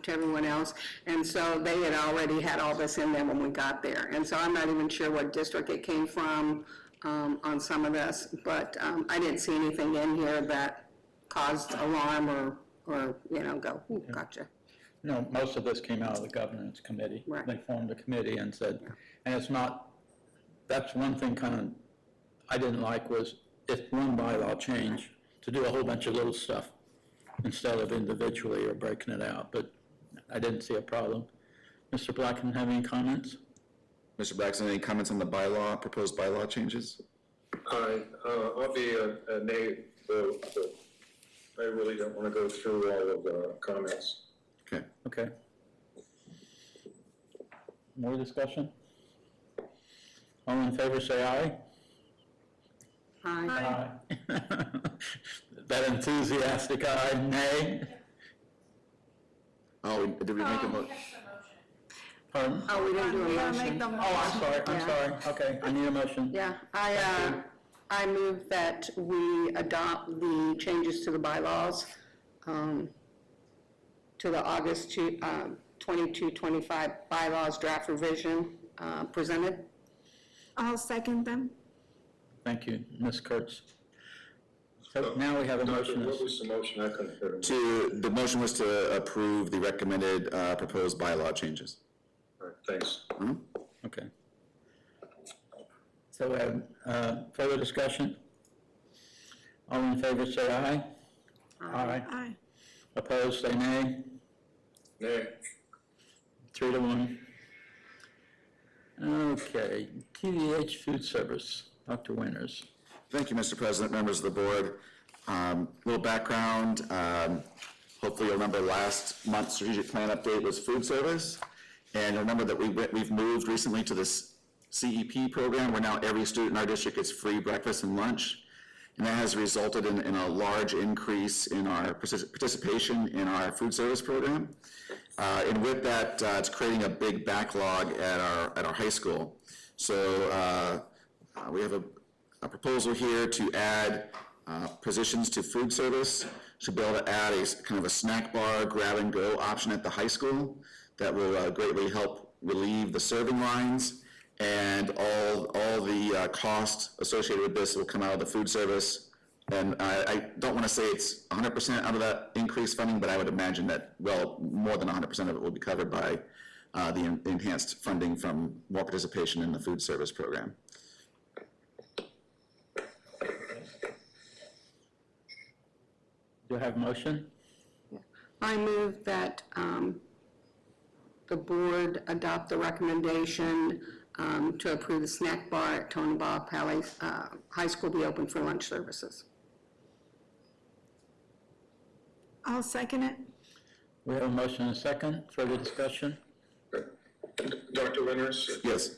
to everyone else. And so they had already had all this in there when we got there. And so I'm not even sure what district it came from on some of this, but I didn't see anything in here that caused alarm or go, ooh, gotcha. No, most of this came out of the governance committee. Right. They formed a committee and said, and it's not, that's one thing kind of I didn't like was if one bylaw change to do a whole bunch of little stuff instead of individually or breaking it out, but I didn't see a problem. Mr. Blacken, have any comments? Mr. Braxton, any comments on the proposed bylaw changes? I'll be a nay vote, but I really don't want to go through all of the comments. Okay. Okay. More discussion? All in favor, say aye. Hi. Aye. That enthusiastic aye, nay? Oh, did we make a motion? that's the motion. Pardon? Oh, we didn't do a We gotta motion. make them. Oh, I'm sorry, okay, I need a motion. Yeah, I move that we adopt the changes to the bylaws, to the August 22-25 bylaws draft revision, presented. I'll second them. Thank you, Ms. Kurtz. So now we have a motion. What was the motion? I couldn't hear it. The motion was to approve the recommended proposed bylaw changes. All right, thanks. Okay. So we have further discussion? All in favor, say aye. Aye. Aye. Opposed, say nay. Nay. 3-1. Okay, TVH Food Service, Dr. Winters. Thank you, Mr. President, members of the board. Little background, hopefully you'll remember last month's strategic plan update was food service. And you'll remember that we've moved recently to this CEP program where now every student in our district gets free breakfast and lunch. And that has resulted in a large increase in our participation in our food service program. And with that, it's creating a big backlog at our high school. So we have a proposal here to add positions to food service, to be able to add a kind of a snack bar, grab and go option at the high school that will greatly help relieve the serving lines. And all the costs associated with this will come out of the food service. And I don't want to say it's 100% out of that increased funding, but I would imagine that, well, more than 100% of it will be covered by the enhanced funding from more participation in the food service program. Do you have a motion? I move that the board adopt the recommendation to approve the snack bar at Tony Bob Pally High School be open for lunch services. I'll second it. We have a motion and a second. Further discussion? Dr. Winters? Yes.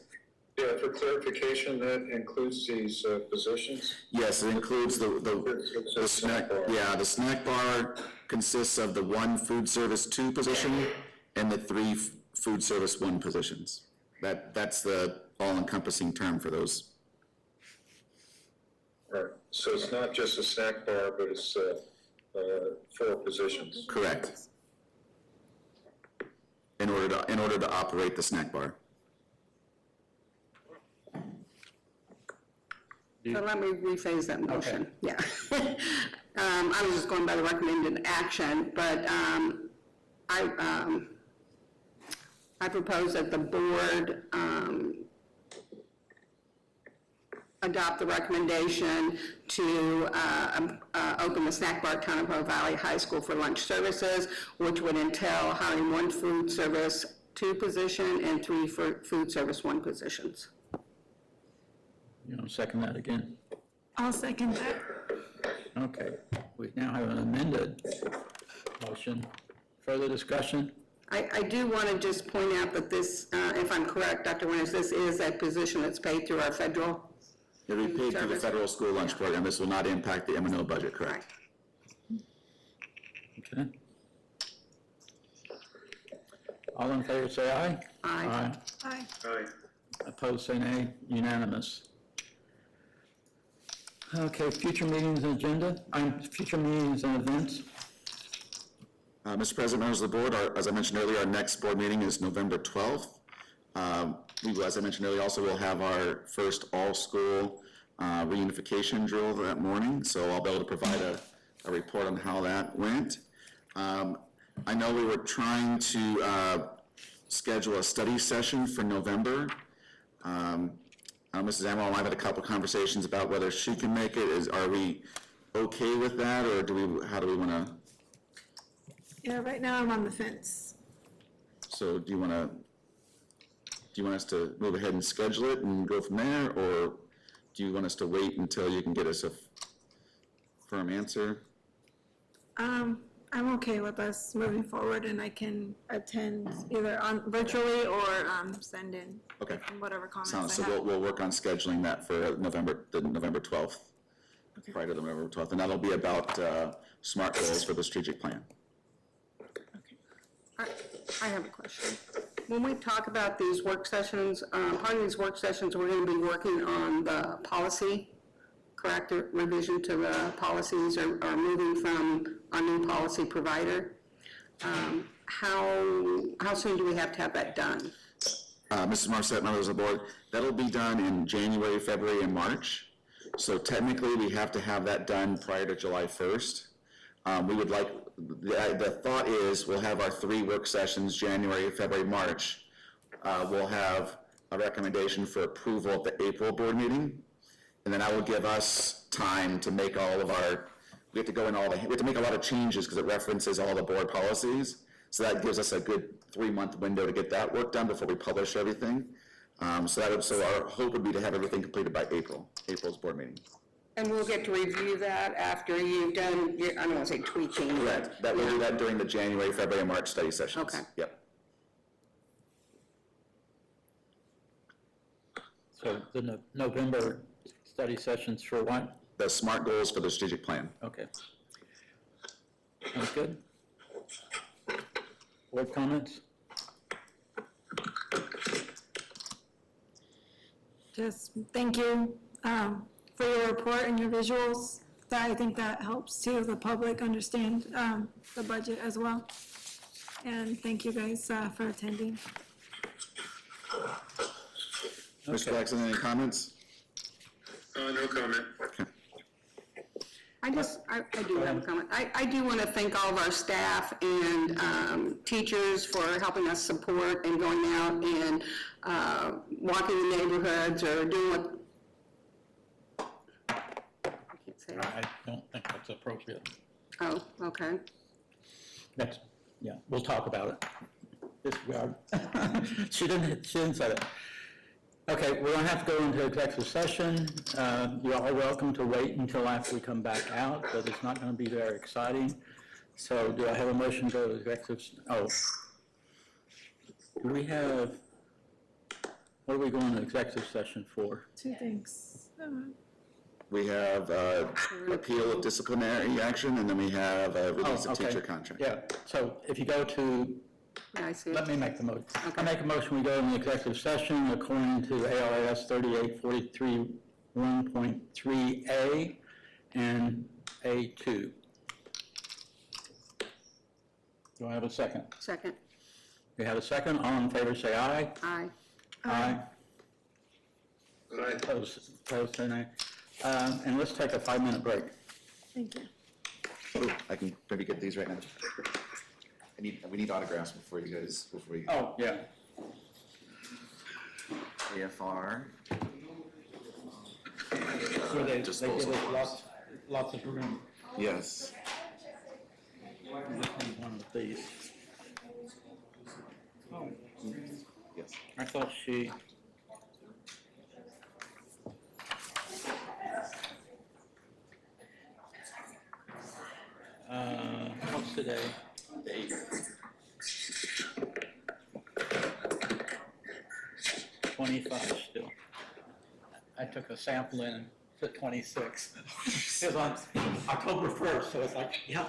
Yeah, for clarification, that includes these positions? Yes, it includes the snack, yeah, the snack bar consists of the 1 food service 2 position and the 3 food service 1 positions. That's the all-encompassing term for those. All right, so it's not just a snack bar, but it's 4 positions? Correct. In order to operate the snack bar. So let me rephrase that motion. Yeah. I was just going by the recommended action, but I propose that the board adopt the recommendation to open the snack bar at Tonopah Valley High School for lunch services, which would entail hiring 1 food service 2 position and 3 food service 1 positions. You know, second that again. I'll second that. Okay, we now have an amended motion. Further discussion? I do want to just point out that this, if I'm correct, Dr. Winters, this is a position that's paid through our federal. It'll be paid through the Service. federal school lunch program. This will not impact the M&O budget, correct? Okay. All in favor, say aye. Aye. Aye. Aye. Opposed, say nay. Unanimous. Okay, future meetings and agenda, future meetings and events. Mr. President, members of the board, as I mentioned earlier, our next board meeting is November 12th. As I mentioned earlier, also we'll have our first all-school reunification drill that morning, so I'll be able to provide a report on how that went. I know we were trying to schedule a study session for November. Mrs. Amaral and I have had a couple conversations about whether she can make it. Are we okay with that, or how do we want to? Yeah, right now I'm on the fence. So do you want us to move ahead and schedule it and go from there, or do you want us to wait until you can get us a firm answer? I'm okay with us moving forward, and I can attend either virtually or send in Okay. whatever comments So I have. we'll work on scheduling that for the November 12th, Friday the November 12th, and that'll be about SMART goals for the strategic plan. I have a question. when we talk about these work sessions, part of these work sessions, we're gonna be working on the policy, correct, revision to the policies or moving from our new policy provider. How soon do we have to have that done? Mrs. Marset, members of the board, that'll be done in January, February, and March. So technically, we have to have that done prior to July 1st. We would like, the thought is, we'll have our 3 work sessions, January, February, March. We'll have a recommendation for approval at the April board meeting. And then that will give us time to make all of our, we have to go in we have to make a lot of changes because it references all the board policies. So that gives us a good 3-month window to get that work done before we publish everything. So our hope would be to have everything completed by April's board meeting. And we'll get to review that after you've done, I don't wanna say tweaking. Correct. That we'll do that during the January, February, and March study sessions. Okay. Yep. So the November study sessions for what? The SMART goals for the strategic plan. Okay. Sounds good. Board comments? Just thank you for your report and your visuals. I think that helps too, the public understand the budget as well. And thank you guys for attending. Mr. Blackson, any comments? No comment. I do have a comment. I do want to thank all of our staff and teachers for helping us support and going out and walking the neighborhoods or doing what, I can't say that. I don't think that's appropriate. Oh, okay. Next, yeah, we'll talk about it. Disregard. She didn't say that. Okay, we're gonna have to go into executive session. You're all welcome to wait until after we come back out, but it's not gonna be very exciting. So do I have a motion to go to executive, do we have, what are we going to executive session for? 2 things. We have appeal of disciplinary action, and then we have a release of okay. teacher contract. Yeah, so if you go to, Yeah, I see. let me make the motion. Okay. I make a motion, we go in the executive session according to ARS 3843(1.3A and A2. Do I have a second? Second. We have a second. All in favor, say aye. Aye. Aye. Aye. Opposed, say nay. And let's take a 5-minute break. Thank you. Oh, I can maybe get these right now. We need autographs before you guys, Oh, yeah. AFR. So they give Disposal us forms. lots of room. Yes. Just need one of these. Oh, Yes. I thought she. What's today? The 8th. 25 still. I took a sample in and put 26. It was on October 1st, so it's like, yeah.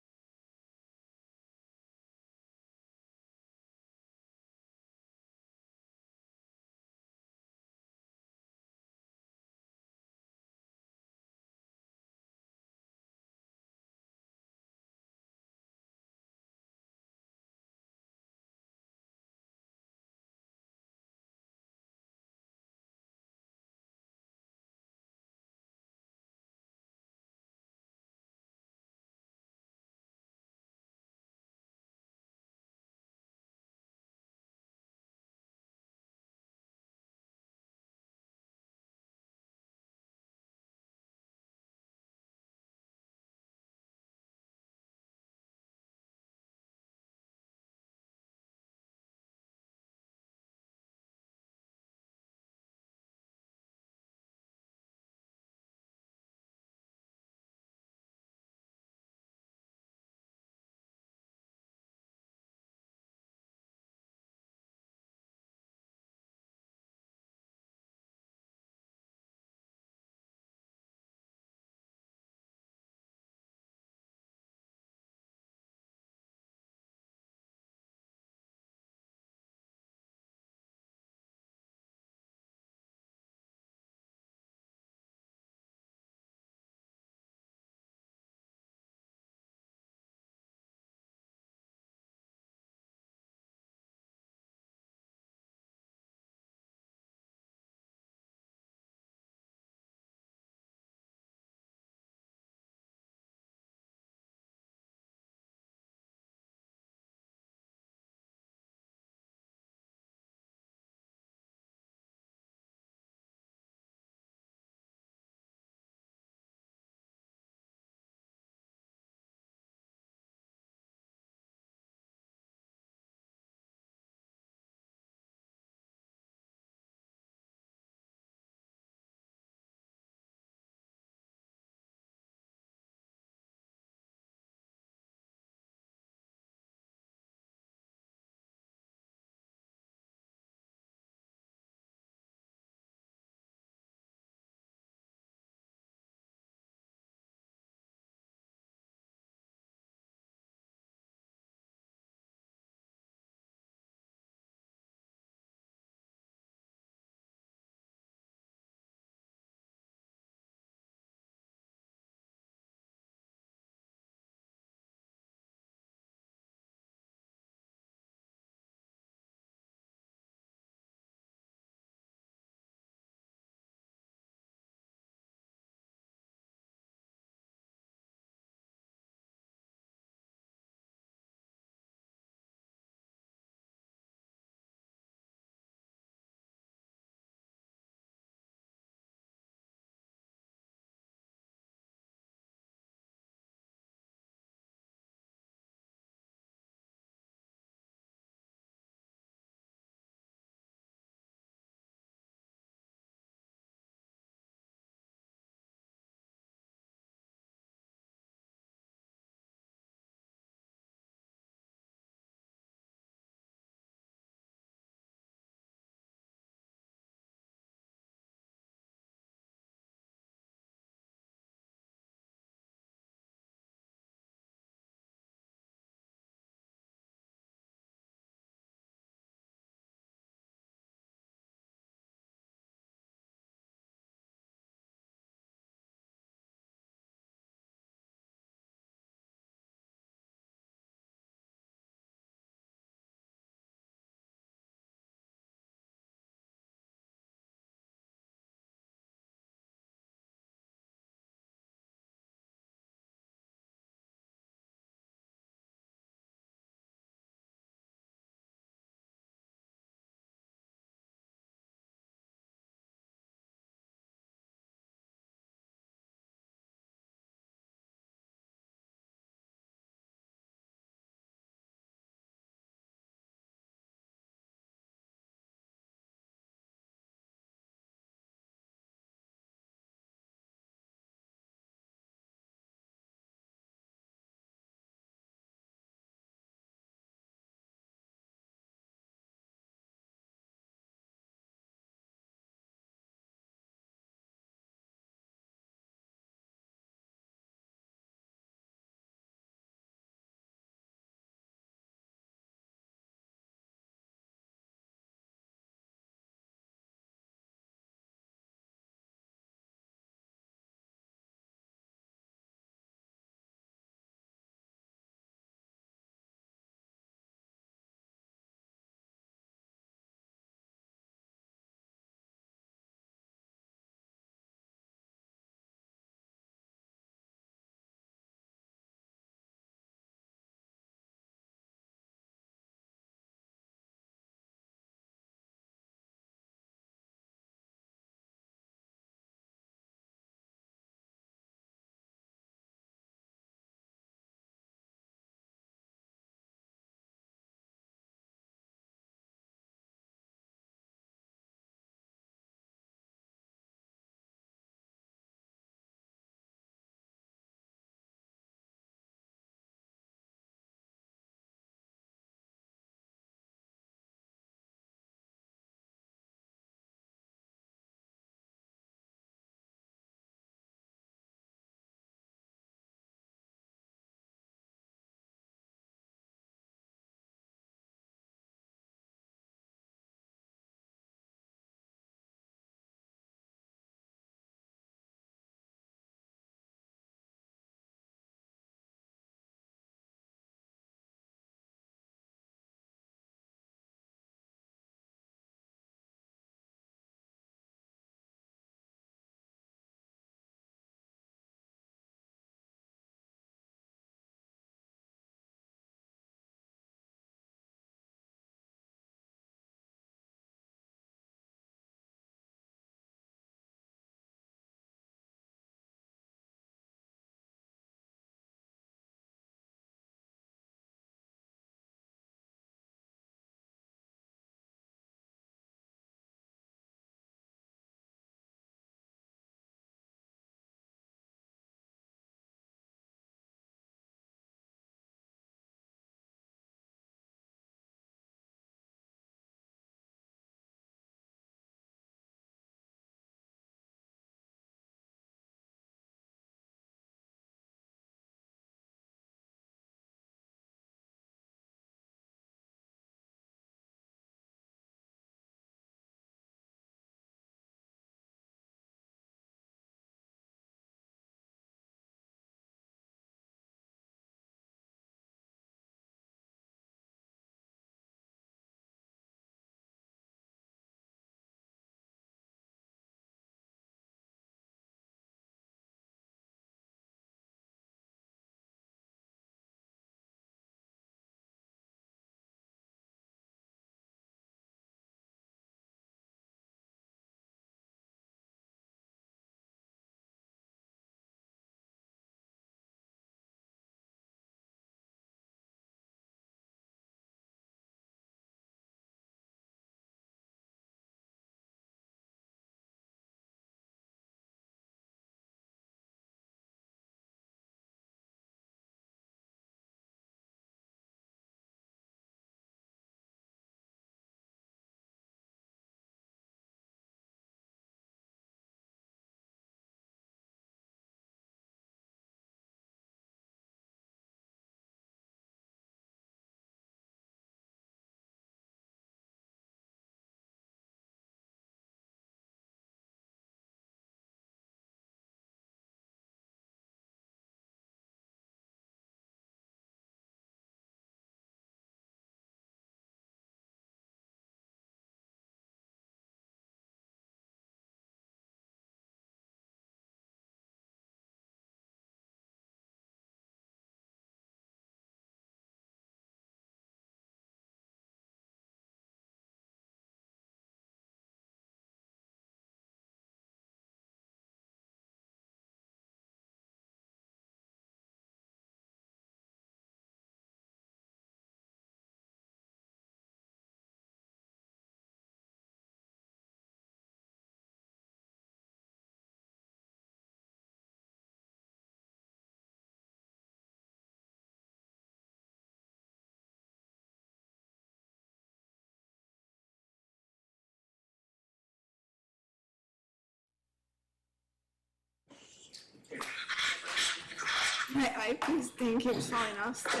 My eyepiece thing keeps falling off still.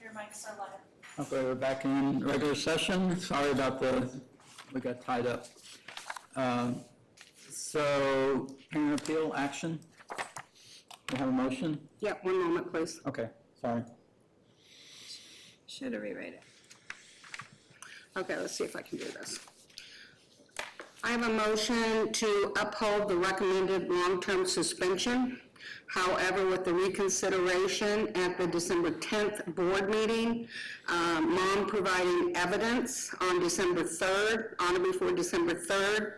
Your mics are live. Okay, we're back in regular session. Sorry about we got tied up. So, parent appeal action. We have a motion? Yeah, one moment, please. Okay, sorry. Should have rewrite it. Okay, let's see if I can do this. I have a motion to uphold the recommended long-term suspension. However, with the reconsideration at the December 10th board meeting, mom providing evidence on December 3rd, on or before December 3rd,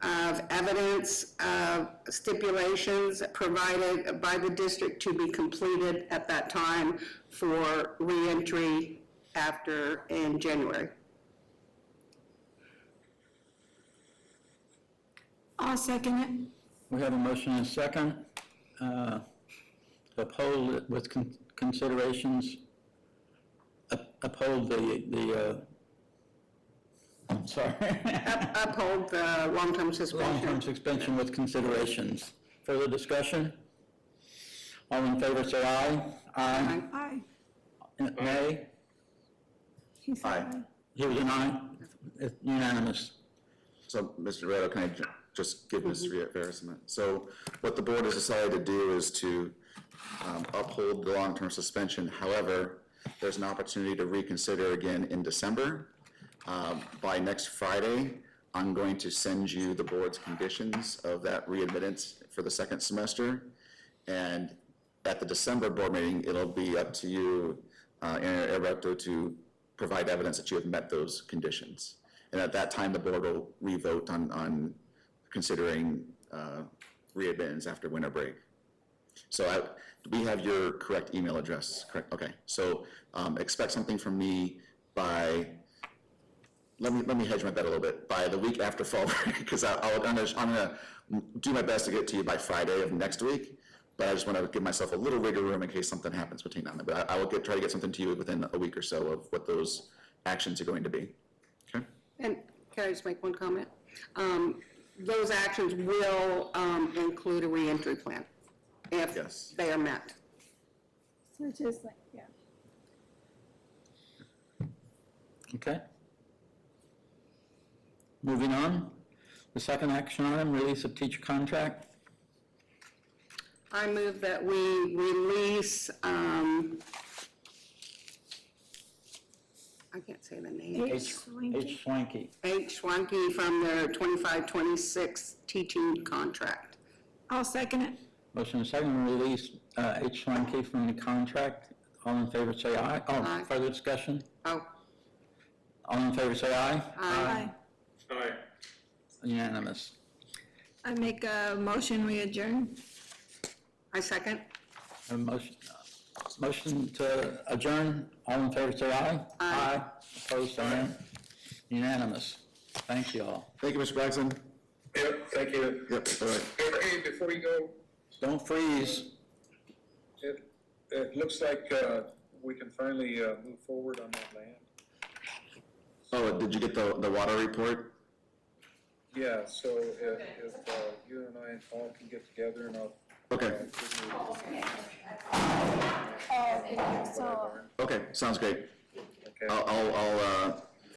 of evidence of stipulations provided by the district to be completed at that time for reentry in January. I'll second it. We have a motion and a second. Uphold it with considerations, uphold I'm sorry. Uphold the long-term suspension. Long-term suspension with considerations. Further discussion? All in favor, say aye. Aye. Aye. Nay? He said Aye. aye. He was an aye? It's unanimous. So, Mr. Redo, can I just give Ms. Verisimont? So what the board has decided to do is to uphold the long-term suspension. However, there's an opportunity to reconsider again in December. By next Friday, I'm going to send you the board's conditions of that readmittance for the second semester. And at the December board meeting, it'll be up to you, Aaron Erecto, to provide evidence that you have met those conditions. And at that time, the board will re-vote on considering readmittance after winter break. So we have your correct email address, correct? Okay, so expect something from me by, let me hedge my bet a little bit, by the week after fall break, because I'm gonna do my best to get to you by Friday of next week, but I just want to give myself a little wiggle room in case something happens between now and then. But I will try to get something to you within a week or so of what those actions are going to be. Okay? And can I just make one comment? Those actions will include a reentry plan if Yes. they are met. So just like, yeah. Okay. Moving on. The second action item, release of teacher contract. I move that we release, I can't say the name, H. Swanky. H. Swanky. H. Schwanke from their 25-26 teaching contract. I'll second it. Motion and second to release H. Swanky from the contract. All in favor say aye. Oh, Aye. further discussion? Oh, All in favor say aye. Aye. Aye. Unanimous. I make a motion, we adjourn. I second. A motion to adjourn. All in favor say aye. Aye. Opposed, say no. Unanimous. Thank you all. Thank you, Mr. Braxton. Yep, thank you. Yep, all right. Hey, before you go, Don't freeze. it looks like we can finally move forward on that land. Oh, did you get the water report? Yeah, so if you and I all can get together and I'll. Okay. Okay, sounds great. Okay. I'll